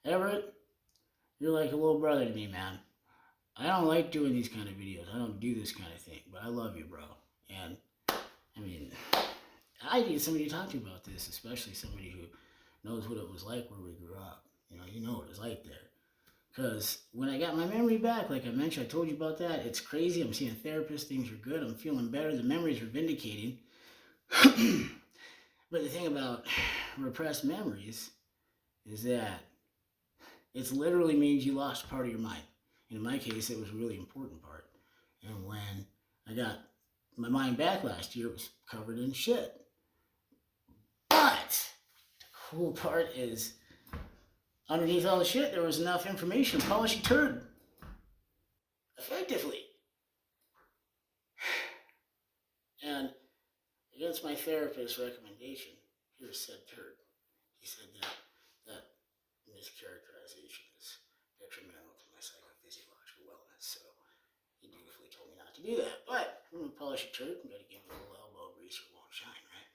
Everett, you're like a little brother to me, man. I don't like doing these kind of videos. I don't do this kind of thing, but I love you, bro. And I mean, I need somebody to talk to about this, especially somebody who knows what it was like where we grew up. You know what it was like there. Because when I got my memory back, like I mentioned, I told you about that. It's crazy. I'm seeing a therapist. Things are good. I'm feeling better. The memories are vindicating. But the thing about repressed memories is that it literally means you lost part of your mind. And in my case, it was a really important part. And when I got my mind back last year, it was covered in shit. But the cool part is, underneath all the shit, there was enough information to polish a turd effectively. And against my therapist's recommendation, here's said turd. He said that mischaracterization is detrimental to my psychophysiological wellness. So he dutifully told me not to do that. But I'm gonna polish a turd. I'm gonna give it a little elbow grease or it won't shine, right?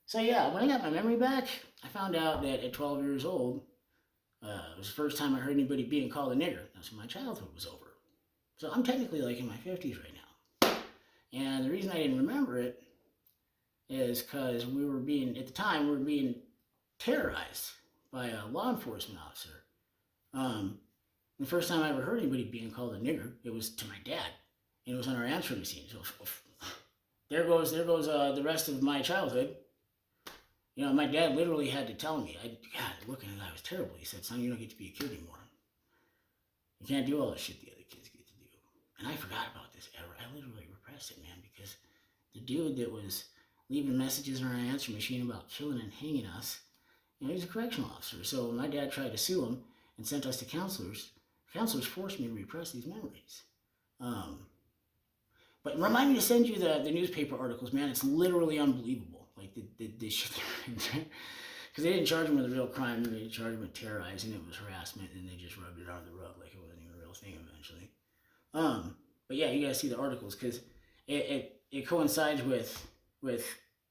So yeah, when I got my memory back, I found out that at 12 years old, it was the first time I heard anybody being called a nigger. That's when my childhood was over. So I'm technically like in my 50s right now. And the reason I didn't remember it is because at the time, we were being terrorized by a law enforcement officer. The first time I ever heard anybody being called a nigger, it was to my dad. And it was on our answering machine. So there goes the rest of my childhood. My dad literally had to tell me, God, looking at it, I was terrible. He said, son, you don't get to be a kid anymore. You can't do all the shit the other kids get to do. And I forgot about this ever. I literally repressed it, man, because the dude that was leaving messages on our answer machine about killing and hanging us, he was a correctional officer. So when my dad tried to sue him and sent us to counselors forced me to repress these memories. But remind me to send you the newspaper articles, man. It's literally unbelievable. Like the shit, because they didn't charge him with a real crime. They charged him with terrorizing. It was harassment, and they just rubbed it under the rug like it wasn't even a real thing eventually. But yeah, you guys see the articles because it coincides with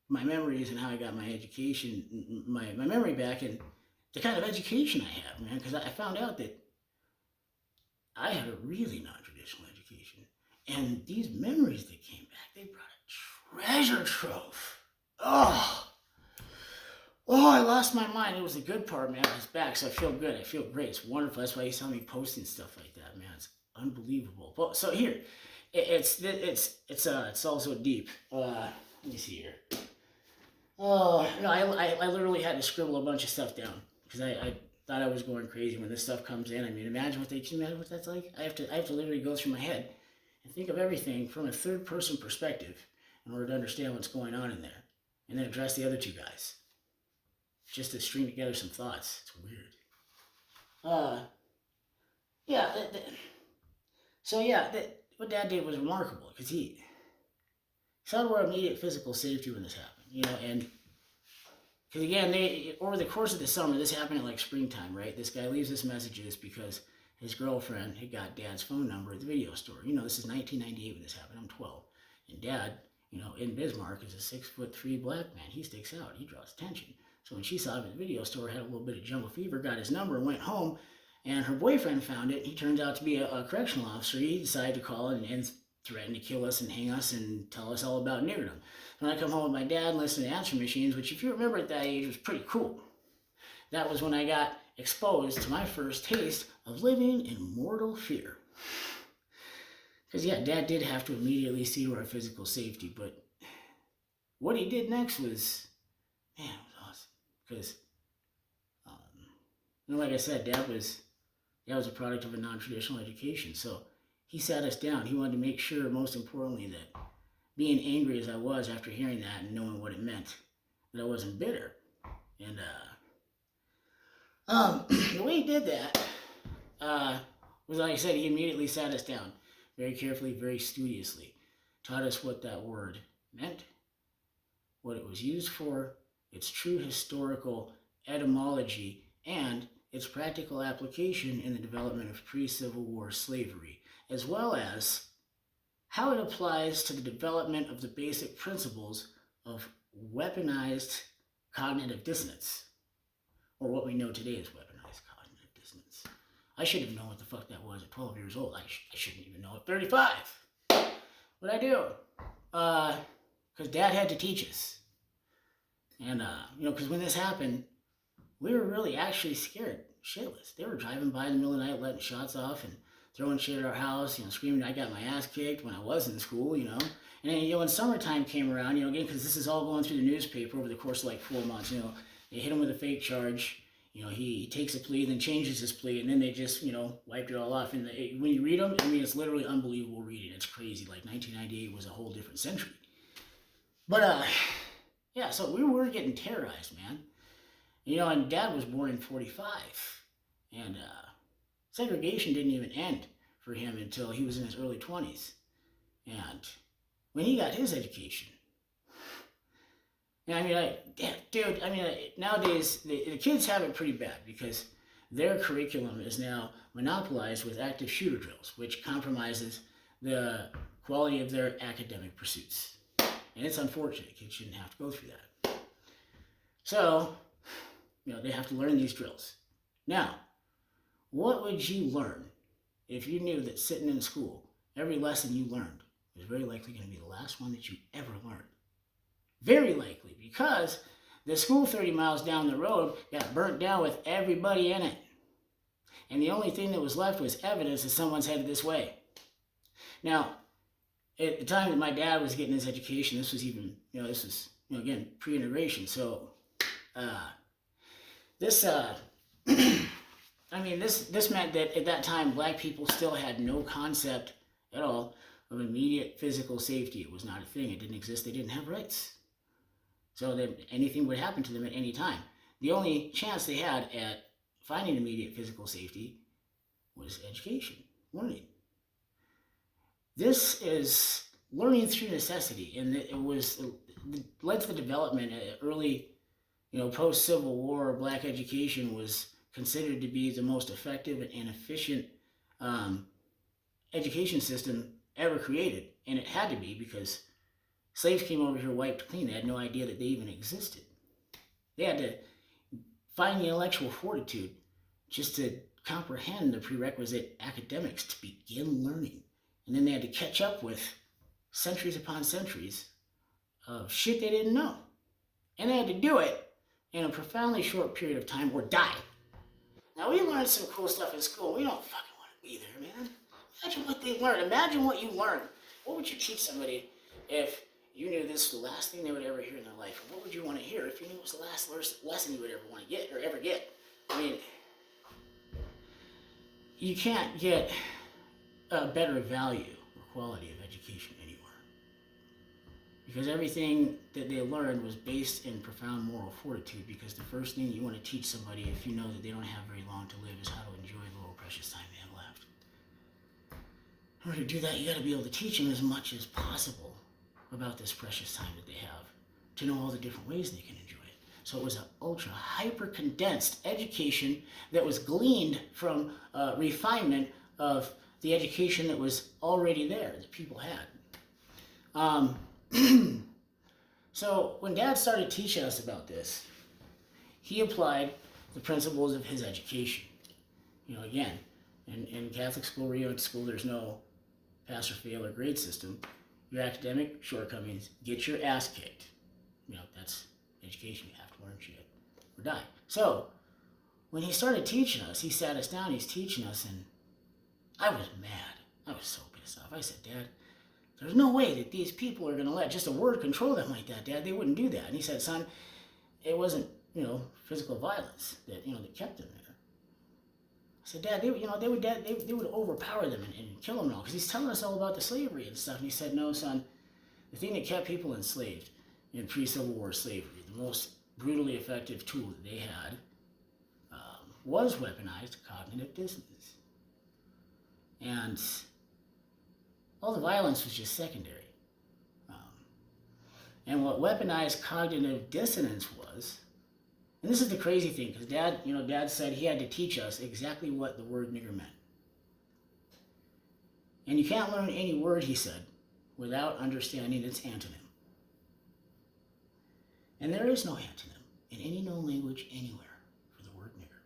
my memories and how I got my education, my memory back, and the kind of education I have, man. Because I found out that I had a really non-traditional education, and these memories that came back, they brought a treasure trove. Oh, I lost my mind. It was the good part, man. It's back, so I feel good. I feel great. It's wonderful. That's why you saw me posting stuff like that, man. It's unbelievable. Well, so here, it's also deep. Let me see here. I literally had to scribble a bunch of stuff down because I thought I was going crazy when this stuff comes in. I mean, imagine what that's like. I have to literally go through my head and think of everything from a third person perspective in order to understand what's going on in there, and then address the other two guys. Just to string together some thoughts. It's weird. Yeah. What Dad did was remarkable because he saw to our immediate physical safety when this happened. And because again, over the course of the summer, this happened at like springtime, right? This guy leaves us messages because his girlfriend had got Dad's phone number at the video store. This is 1998 when this happened. I'm 12, and Dad, in Bismarck, is a 6'3" black man. He sticks out. He draws attention. So when she saw him at the video store, had a little bit of jungle fever, got his number, went home, and her boyfriend found it. He turns out to be a correctional officer. He decided to call and threaten to kill us and hang us and tell us all about niggerdom. When I come home with my dad and listen to answering machines, which if you remember at that age was pretty cool. That was when I got exposed to my first taste of living in mortal fear. Because yeah, Dad did have to immediately see to our physical safety, but what he did next was, man, it was awesome. Because, like I said, Dad was a product of a non-traditional education. So he sat us down. He wanted to make sure, most importantly, that being angry as I was after hearing that and knowing what it meant, that I wasn't bitter. And the way he did that was, like I said, he immediately sat us down very carefully, very studiously, taught us what that word meant, what it was used for, its true historical etymology, and its practical application in the development of pre-Civil War slavery, as well as how it applies to the development of the basic principles of weaponized cognitive dissonance, or what we know today as weaponized cognitive dissonance. I should have known what the fuck that was at 12 years old. I shouldn't even know at 35. But I do. Because Dad had to teach us. And, because when this happened, we were really actually scared shitless. They were driving by in the middle of the night, letting shots off and throwing shit at our house, screaming I got my ass kicked when I was in school, And then, when summertime came around, again, because this is all going through the newspaper over the course of like 4 months, they hit him with a fake charge. He takes a plea, then changes his plea, and then they just, wiped it all off. And when you read them, it's literally unbelievable reading. It's crazy. Like 1998 was a whole different century. But, yeah, so we were getting terrorized, man. And Dad was born in 45. And segregation didn't even end for him until he was in his early 20s. And when he got his education, nowadays the kids have it pretty bad because their curriculum is now monopolized with active shooter drills, which compromises the quality of their academic pursuits. And it's unfortunate. Kids shouldn't have to go through that. So, they have to learn these drills. Now, what would you learn if you knew that sitting in school, every lesson you learned was very likely going to be the last one that you ever learned? Very likely, because the school 30 miles down the road got burnt down with everybody in it. And the only thing that was left was evidence that someone's headed this way. Now, at the time that my dad was getting his education, this was even, this was, again, pre-integration. So, this meant that at that time, black people still had no concept at all of immediate physical safety. It was not a thing. It didn't exist. They didn't have rights. So that anything would happen to them at any time. The only chance they had at finding immediate physical safety was education, learning. This is learning through necessity, and it led to the development of early, post-Civil War. Black education was considered to be the most effective and efficient education system ever created, and it had to be because slaves came over here wiped clean. They had no idea that they even existed. They had to find the intellectual fortitude just to comprehend the prerequisite academics to begin learning. And then they had to catch up with centuries upon centuries of shit they didn't know. And they had to do it in a profoundly short period of time or die. Now, we learned some cool stuff in school. We don't fucking want to be there, man. Imagine what they learned. Imagine what you learned. What would you teach somebody if you knew this was the last thing they would ever hear in their life? Or what would you want to hear if you knew it was the last lesson you would ever want to get or ever get? You can't get a better value or quality of education anywhere. Because everything that they learned was based in profound moral fortitude, because the first thing you want to teach somebody if you know that they don't have very long to live is how to enjoy the little precious time they have left. In order to do that, you got to be able to teach them as much as possible about this precious time that they have, to know all the different ways they can enjoy it. So it was an ultra hyper condensed education that was gleaned from refinement of the education that was already there that people had. So when Dad started teaching us about this, he applied the principles of his education. Again, in Catholic school, where you went to school, there's no pass or fail or grade system. Your academic shortcomings, get your ass kicked. That's education. You have to learn shit or die. So when he started teaching us, he sat us down, he's teaching us, and I was mad. I was so pissed off. I said, Dad, there's no way that these people are going to let just a word control them like that, Dad. They wouldn't do that. And he said, son, it wasn't, physical violence that, that kept them there. I said, Dad, they would overpower them and kill them and all, because he's telling us all about the slavery and stuff. And he said, no, son, the thing that kept people enslaved in pre-Civil War slavery, the most brutally effective tool that they had, was weaponized cognitive dissonance. And all the violence was just secondary. And what weaponized cognitive dissonance was, and this is the crazy thing, because Dad said he had to teach us exactly what the word nigger meant. And you can't learn any word, he said, without understanding its antonym. And there is no antonym in any known language anywhere for the word nigger,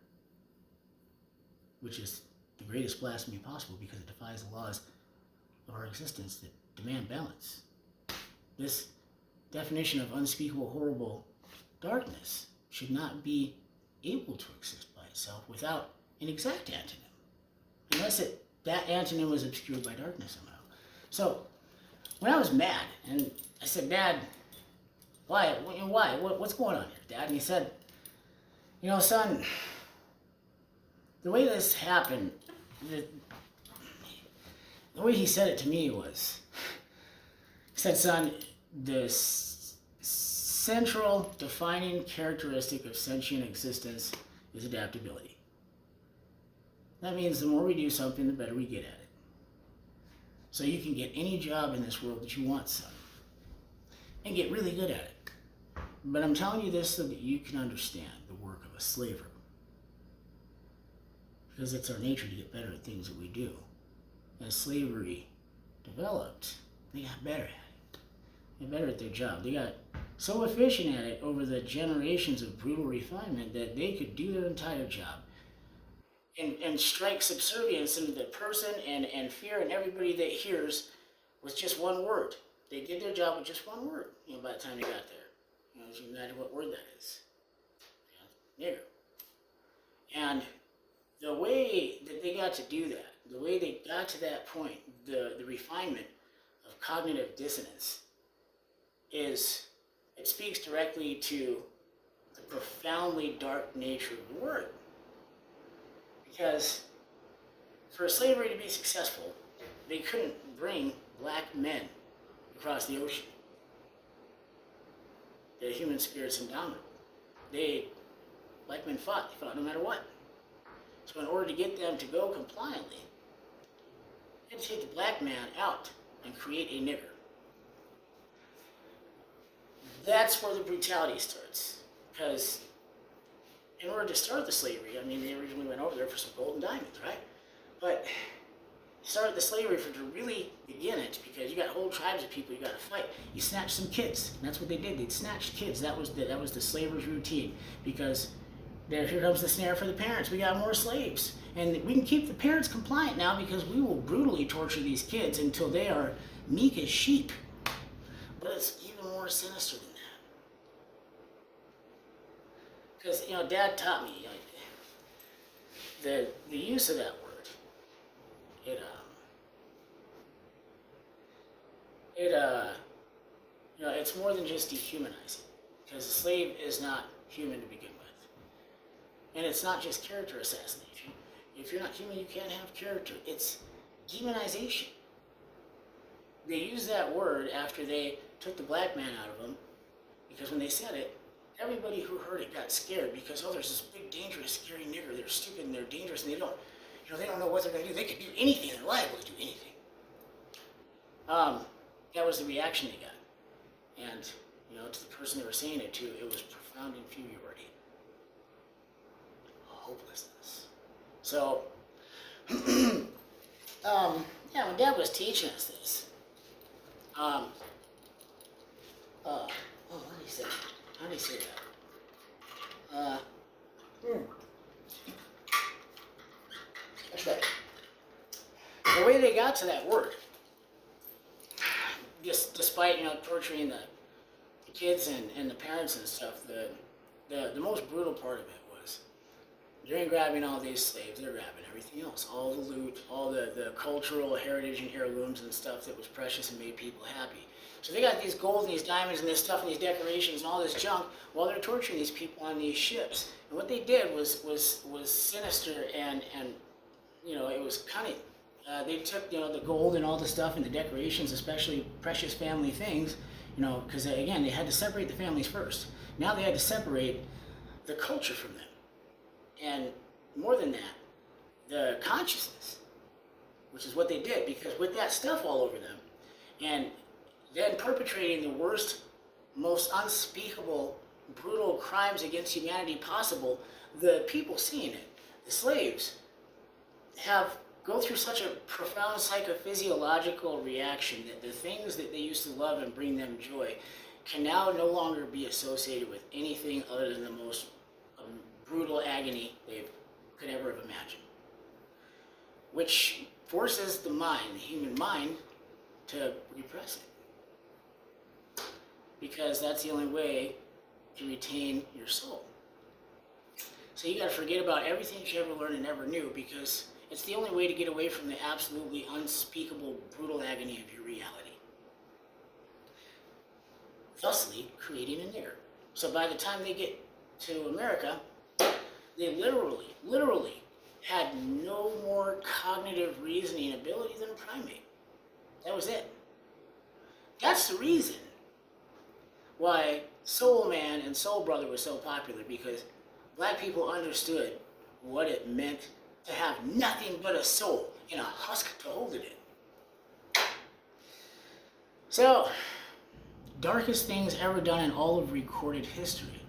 which is the greatest blasphemy possible because it defies the laws of our existence that demand balance. This definition of unspeakable, horrible darkness should not be able to exist by itself without an exact antonym, unless that antonym was obscured by darkness somehow. So, when I was mad, and I said, Dad, why? What's going on here, Dad? And he said, son, the way this happened, the way he said it to me was, he said, son, the central defining characteristic of sentient existence is adaptability. That means the more we do something, the better we get at it. So you can get any job in this world that you want, son, and get really good at it. But I'm telling you this so that you can understand the work of a slaver. Because it's our nature to get better at things that we do. As slavery developed, they got better at it. They got better at their job. They got so efficient at it over the generations of brutal refinement that they could do their entire job and strike subservience into the person and fear and everybody that hears with just one word. They did their job with just one word, by the time they got there. It doesn't matter what word that is. Nigger. And the way that they got to do that, the way they got to that point, the refinement of cognitive dissonance it speaks directly to the profoundly dark nature of the word. Because for slavery to be successful, they couldn't bring black men across the ocean. The human spirit's indomitable. Black men fought. They fought no matter what. So in order to get them to go compliantly, they had to take the black man out and create a nigger. That's where the brutality starts. Because in order to start the slavery, they originally went over there for some gold and diamonds, right? But started the slavery to really begin it, because you got whole tribes of people you got to fight. You snatch some kids, and that's what they did. They'd snatch kids. That was the slavers' routine, because here comes the snare for the parents. We got more slaves, and we can keep the parents compliant now because we will brutally torture these kids until they are meek as sheep. But it's even more sinister than that. Because, Dad taught me the use of that word. It's more than just dehumanizing. Because a slave is not human to begin with. And it's not just character assassination. If you're not human, you can't have character. It's demonization. They used that word after they took the black man out of them, because when they said it, everybody who heard it got scared because, there's this big, dangerous, scary nigger. They're stupid and they're dangerous and they don't know what they're going to do. They could do anything. They're liable to do anything. That was the reaction they got. And, to the person they were saying it to, it was profound inferiority. Hopelessness. So, when Dad was teaching us this, how do you say that? How do you say that? That's right. The way they got to that word, despite torturing the kids and the parents and stuff, the most brutal part of it was during grabbing all these slaves, they're grabbing everything else, all the loot, all the cultural heritage and heirlooms and stuff that was precious and made people happy. So they got these gold and these diamonds and this stuff and these decorations and all this junk while they're torturing these people on these ships. And what they did was sinister and it was cunning. They took the gold and all the stuff and the decorations, especially precious family things, because again they had to separate the families first. Now they had to separate the culture from them, and more than that, the consciousness, which is what they did, because with that stuff all over them, and then perpetrating the worst, most unspeakable, brutal crimes against humanity possible, the people seeing it, the slaves, go through such a profound psychophysiological reaction that the things that they used to love and bring them joy can now no longer be associated with anything other than the most brutal agony they could ever have imagined, which forces the mind, the human mind, to repress it, because that's the only way to retain your soul. So you got to forget about everything you ever learned and never knew, because it's the only way to get away from the absolutely unspeakable, brutal agony of your reality, thusly creating an error. So by the time they get to America, they literally had no more cognitive reasoning ability than a primate. That was it. That's the reason why Soul Man and Soul Brother was so popular, because black people understood what it meant to have nothing but a soul and a husk to hold it in. So, darkest things ever done in all of recorded history.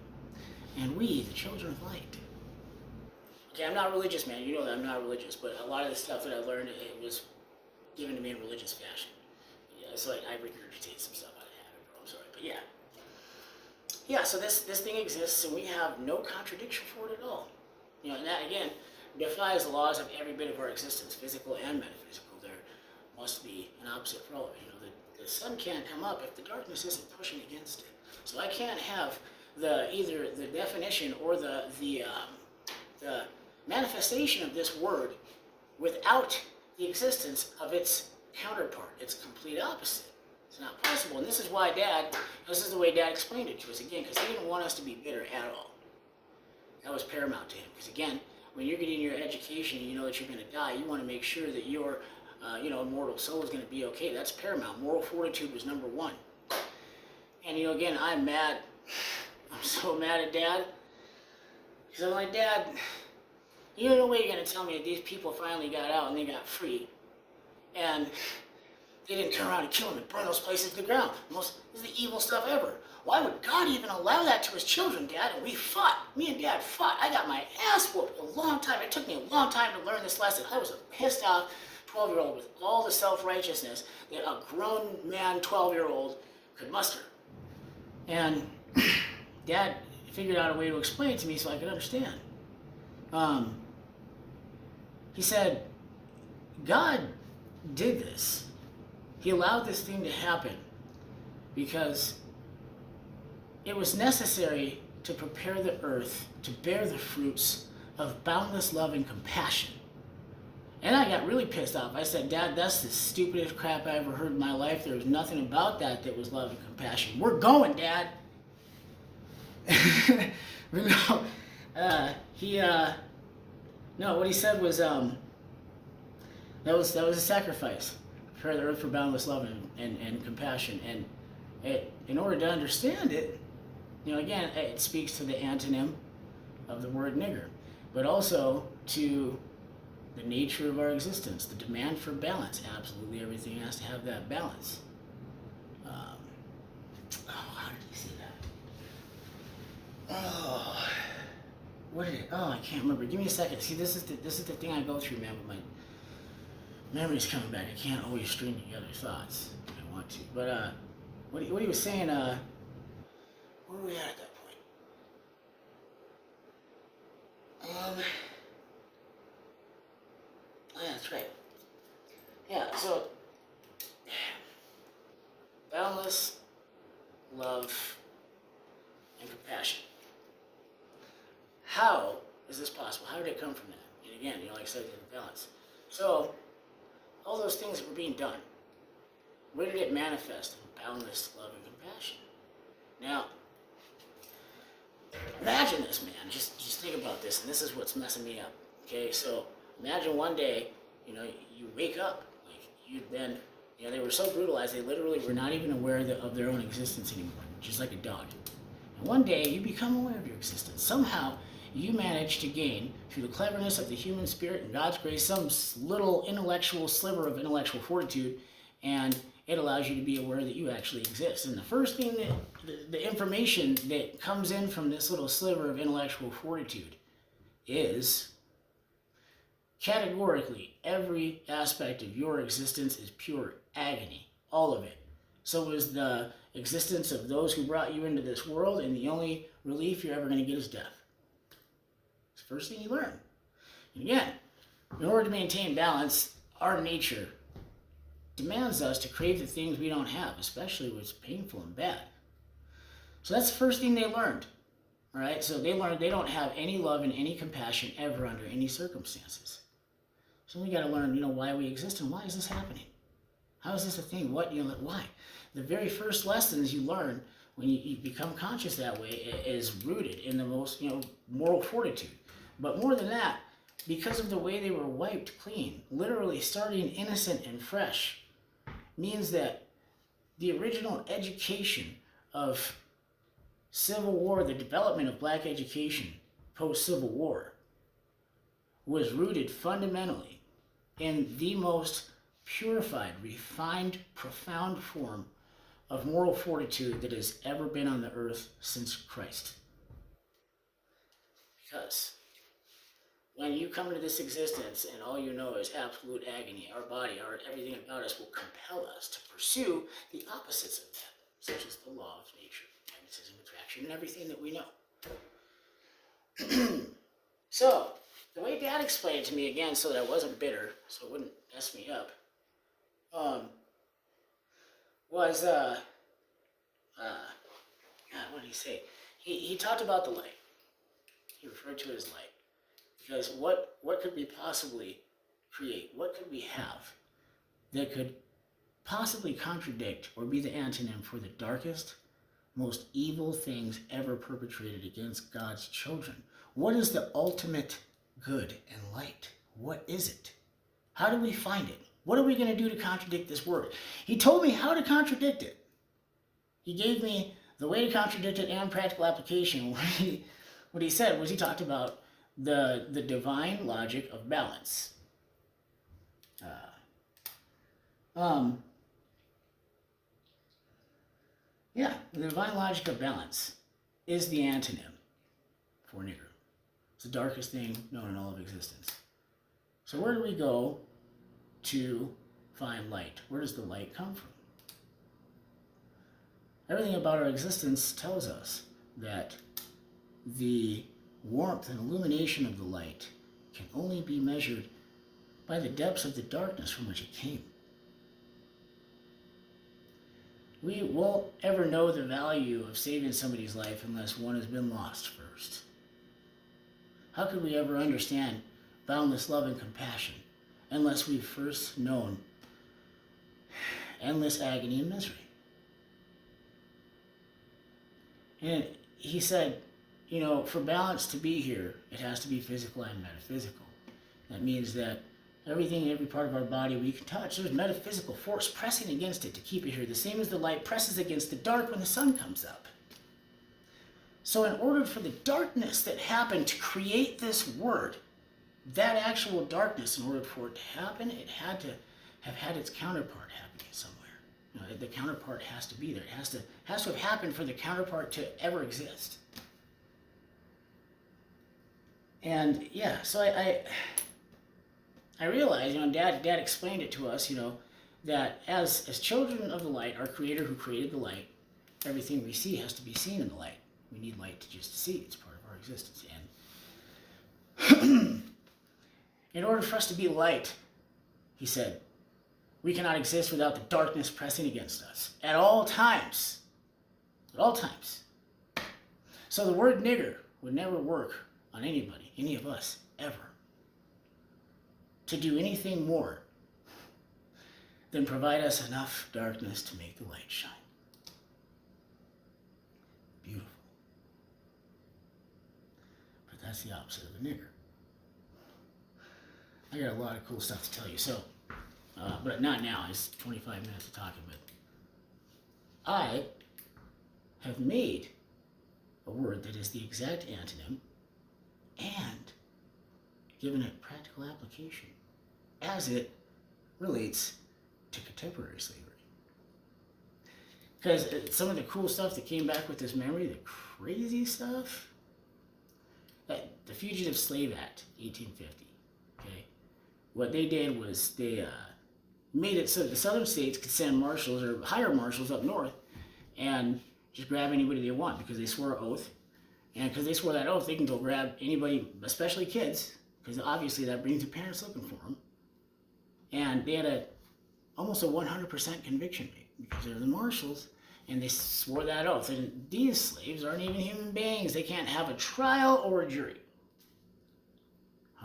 And we, the children of light. Okay, I'm not religious, man. You know that I'm not religious, but a lot of the stuff that I learned, it was given to me in religious fashion. Yeah, so I regurgitate some stuff out of habit, bro. I'm sorry, but yeah. Yeah, so this thing exists, and we have no contradiction for it at all. You know, and that, again, defies the laws of every bit of our existence, physical and metaphysical. There must be an opposite for all of it. You know, the sun can't come up if the darkness isn't pushing against it. So I can't have either the definition or the manifestation of this word without the existence of its counterpart, its complete opposite. It's not possible. And this is why this is the way Dad explained it to us, again, because he didn't want us to be bitter at all. That was paramount to him. Because again, when you're getting your education and you know that you're going to die, you want to make sure that your immortal soul is going to be okay. That's paramount. Moral fortitude was number one. And again, I'm mad. I'm so mad at Dad. Because I'm like, Dad, you know no way you're going to tell me that these people finally got out and they got free. And they didn't turn around and kill them and burn those places to the ground. This is the evil stuff ever. Why would God even allow that to his children, Dad? And we fought. Me and Dad fought. I got my ass whooped a long time. It took me a long time to learn this lesson. I was a pissed off 12-year-old with all the self-righteousness that a grown man 12-year-old could muster. And Dad figured out a way to explain it to me so I could understand. He said, God did this. He allowed this thing to happen because it was necessary to prepare the earth to bear the fruits of boundless love and compassion. And I got really pissed off. I said, Dad, that's the stupidest crap I ever heard in my life. There was nothing about that was love and compassion. We're going, Dad. But no, what he said was, that was a sacrifice. Prepare the earth for boundless love and compassion. And in order to understand it, again, it speaks to the antonym of the word nigger, but also to the nature of our existence, the demand for balance. Absolutely everything has to have that balance. How did he say that? I can't remember. Give me a second. See, this is the thing I go through, man, with my memory's coming back. I can't always string together thoughts if I want to. But what he was saying, where were we at that point? Yeah, that's right. Yeah, so boundless love and compassion. How is this possible? How did it come from that? And again, like I said, the balance. So all those things that were being done, where did it manifest? In boundless love and compassion. Now, imagine this, man. Just think about this, and this is what's messing me up. Okay, so imagine one day, you wake up, like you've been, they were so brutalized, they literally were not even aware of their own existence anymore, just like a dog. And one day, you become aware of your existence. Somehow, you manage to gain, through the cleverness of the human spirit and God's grace, some little intellectual sliver of intellectual fortitude, and it allows you to be aware that you actually exist. And the first thing the information that comes in from this little sliver of intellectual fortitude is, categorically, every aspect of your existence is pure agony. All of it. So is the existence of those who brought you into this world, and the only relief you're ever going to get is death. It's the first thing you learn. And again, in order to maintain balance, our nature demands us to crave the things we don't have, especially what's painful and bad. So that's the first thing they learned. All right, so they learned they don't have any love and any compassion ever under any circumstances. So we got to learn, why we exist and why is this happening? How is this a thing? What, why? The very first lessons you learn when you become conscious that way is rooted in the most, moral fortitude. But more than that, because of the way they were wiped clean, literally starting innocent and fresh, means that the original education of Civil War, the development of black education post-Civil War, was rooted fundamentally in the most purified, refined, profound form of moral fortitude that has ever been on the earth since Christ. Because when you come into this existence and all you know is absolute agony, our body, everything about us will compel us to pursue the opposites of that, such as the law of nature, magnetism, attraction, and everything that we know. So, the way Dad explained it to me again, so that I wasn't bitter, so it wouldn't mess me up, was, God, what did he say? He talked about the light. He referred to it as light. Because what could we possibly create? What could we have that could possibly contradict or be the antonym for the darkest, most evil things ever perpetrated against God's children? What is the ultimate good and light? What is it? How do we find it? What are we going to do to contradict this word? He told me how to contradict it. He gave me the way to contradict it and practical application. What he said was he talked about the divine logic of balance. The divine logic of balance is the antonym for nigger. It's the darkest thing known in all of existence. So where do we go to find light? Where does the light come from? Everything about our existence tells us that the warmth and illumination of the light can only be measured by the depths of the darkness from which it came. We won't ever know the value of saving somebody's life unless one has been lost first. How could we ever understand boundless love and compassion unless we've first known endless agony and misery? And he said, for balance to be here, it has to be physical and metaphysical. That means that everything, every part of our body we can touch, there's metaphysical force pressing against it to keep it here, the same as the light presses against the dark when the sun comes up. So in order for the darkness that happened to create this word, that actual darkness, in order for it to happen, it had to have had its counterpart happening somewhere. The counterpart has to be there. It has to have happened for the counterpart to ever exist. And so I realized, Dad explained it to us, that as children of the light, our Creator who created the light, everything we see has to be seen in the light. We need light to just see. It's part of our existence. And in order for us to be light, he said, we cannot exist without the darkness pressing against us at all times. At all times. So the word nigger would never work on anybody, any of us, ever, to do anything more than provide us enough darkness to make the light shine. Beautiful. But that's the opposite of a nigger. I got a lot of cool stuff to tell you, but not now. It's 25 minutes of talking, but I have made a word that is the exact antonym and given it practical application as it relates to contemporary slavery. Because some of the cool stuff that came back with this memory, the crazy stuff, the Fugitive Slave Act, 1850, okay? What they did was they made it so that the southern states could send marshals or hire marshals up north and just grab anybody they want because they swore an oath. And because they swore that oath, they can go grab anybody, especially kids, because obviously that brings the parents looking for them. And they had almost a 100% conviction rate because they're the marshals and they swore that oath. And these slaves aren't even human beings. They can't have a trial or a jury.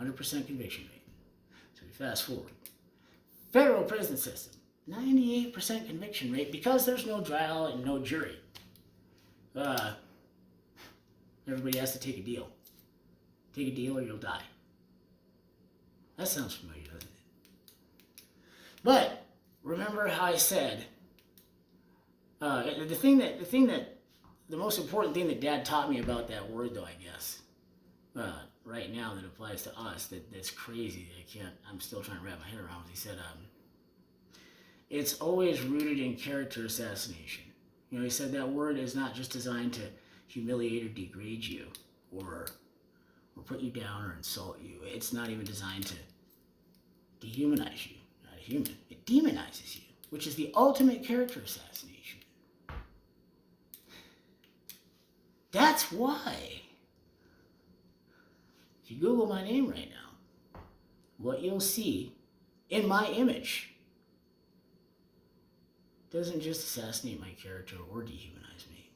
100% conviction rate. So we fast forward. Federal prison system, 98% conviction rate because there's no trial and no jury. Everybody has to take a deal. Take a deal or you'll die. That sounds familiar, doesn't it? But remember how I said the most important thing that Dad taught me about that word, though, I guess, right now that applies to us, that's crazy. I'm still trying to wrap my head around. He said, it's always rooted in character assassination. You know, he said that word is not just designed to humiliate or degrade you or put you down or insult you. It's not even designed to dehumanize you. Not a human. It demonizes you, which is the ultimate character assassination. That's why, if you Google my name right now, what you'll see in my image doesn't just assassinate my character or dehumanize me.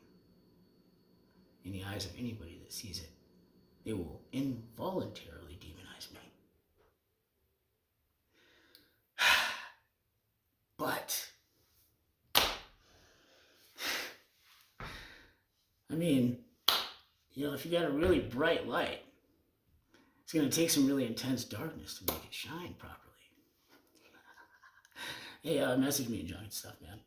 In the eyes of anybody that sees it, they will involuntarily demonize me. But, I mean, you know, if you got a really bright light, it's going to take some really intense darkness to make it shine properly. Hey, message me and junk stuff, man.